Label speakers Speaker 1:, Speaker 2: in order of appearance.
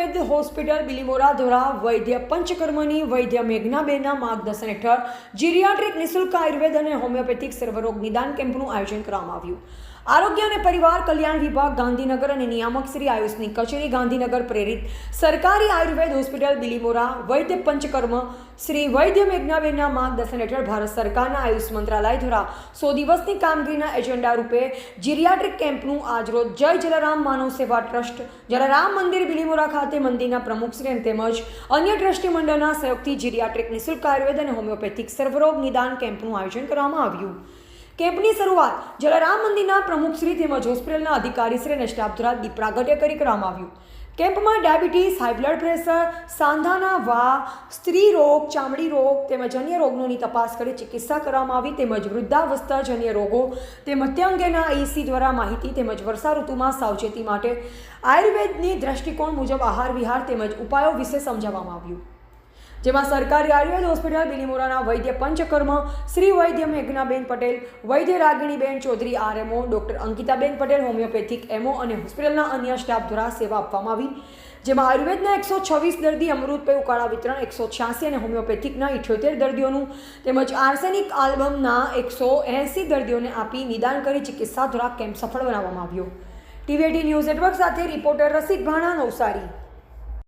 Speaker 1: Ayurveda hospital Bilimora દ્વારા વૈદ્ય પંચકર્મની વૈદ્ય મેઘનાબેનના માર્ગદર્શન હેઠળ જીરિયાટ્રિક નિઃશુલ્ક આયુર્વેદ અને હોમિયોપેથિક સર્વરોગ નિદાન કેમ્પનું આયોજન કરવામાં આવ્યું. આરોગ્ય અને પરિવાર કલ્યાણ વિભાગ ગાંધીનગર અને નિયામક શ્રી આયુષની કચેરી ગાંધીનગર પ્રેરિત સરકારી આયુર્વેદ હોસ્પિટલ બિલીમોરા વૈદ્ય પંચકર્મ શ્રી વૈદ્ય મેઘનાબેનના માર્ગદર્શન હેઠળ ભારત સરકારના આયુષ મંત્રાલય દ્વારા 100 દિવસની કામગીરીના એજન્ડા રૂપે જીરિયાટ્રિક કેમ્પનું આજરોજ જય જલારામ માનવ સેવા ટ્રસ્ટ જલારામ મંદિર બિલીમોરા ખાતે મંદિરના પ્રમુખશ્રી તેમજ અન્ય ટ્રસ્ટી મંડળના સહયોગથી જીરિયાટ્રિક નિઃશુલ્ક આયુર્વેદ અને હોમિયોપેથિક સર્વરોગ નિદાન કેમ્પનું આયોજન કરવામાં આવ્યું. કેમ્પની શરૂઆત જલારામ મંદિરના પ્રમુખશ્રી તેમજ હોસ્પિટલના અધિકારીશ્રી અને સ્ટાફ દ્વારા દીપ પ્રાગટ્ય કરી કરવામાં આવ્યું. કેમ્પમાં ડાયાબિટીસ, હાઈ બ્લડ પ્રેશર, સાંધાના વા, સ્ત્રી રોગ, ચામડી રોગ તેમજ અન્ય રોગોની તપાસ કરી ચિકિત્સા કરવામાં આવી તેમજ વૃદ્ધાવસ્થાજન્ય રોગો તેમજ તે અંગેના આઈસી દ્વારા માહિતી તેમજ વર્ષા ઋતુમાં સાવચેતી માટે આયુર્વેદની દ્રષ્ટિકોણ મુજબ આહાર વિહાર તેમજ ઉપાયો વિશે સમજાવવામાં આવ્યું. જેમાં સરકારી આયુર્વેદ હોસ્પિટલ બિલીમોરાના વૈદ્ય પંચકર્મ શ્રી વૈદ્ય મેઘનાબેન પટેલ, વૈદ્ય Raginiben Chaudhary RMO, doctor અંકિતાબેન Patel homeopathic MO અને હોસ્પિટલના અન્ય સ્ટાફ દ્વારા સેવા આપવામાં આવી. જેમાં આયુર્વેદના 126 દર્દી, અમૃતપેય ઉકાળા વિતરણ 186 અને હોમિયોપેથિકના 78 દર્દીઓનું તેમજ આર્સેનિક આલ્બમના 180 દર્દીઓને આપી નિદાન કરી ચિકિત્સા દ્વારા કેમ્પ સફળ બનાવવામાં આવ્યો. ટીવી18 ન્યૂઝ નેટવર્ક સાથે રિપોર્ટર રસિક ભાણા, નવસારી.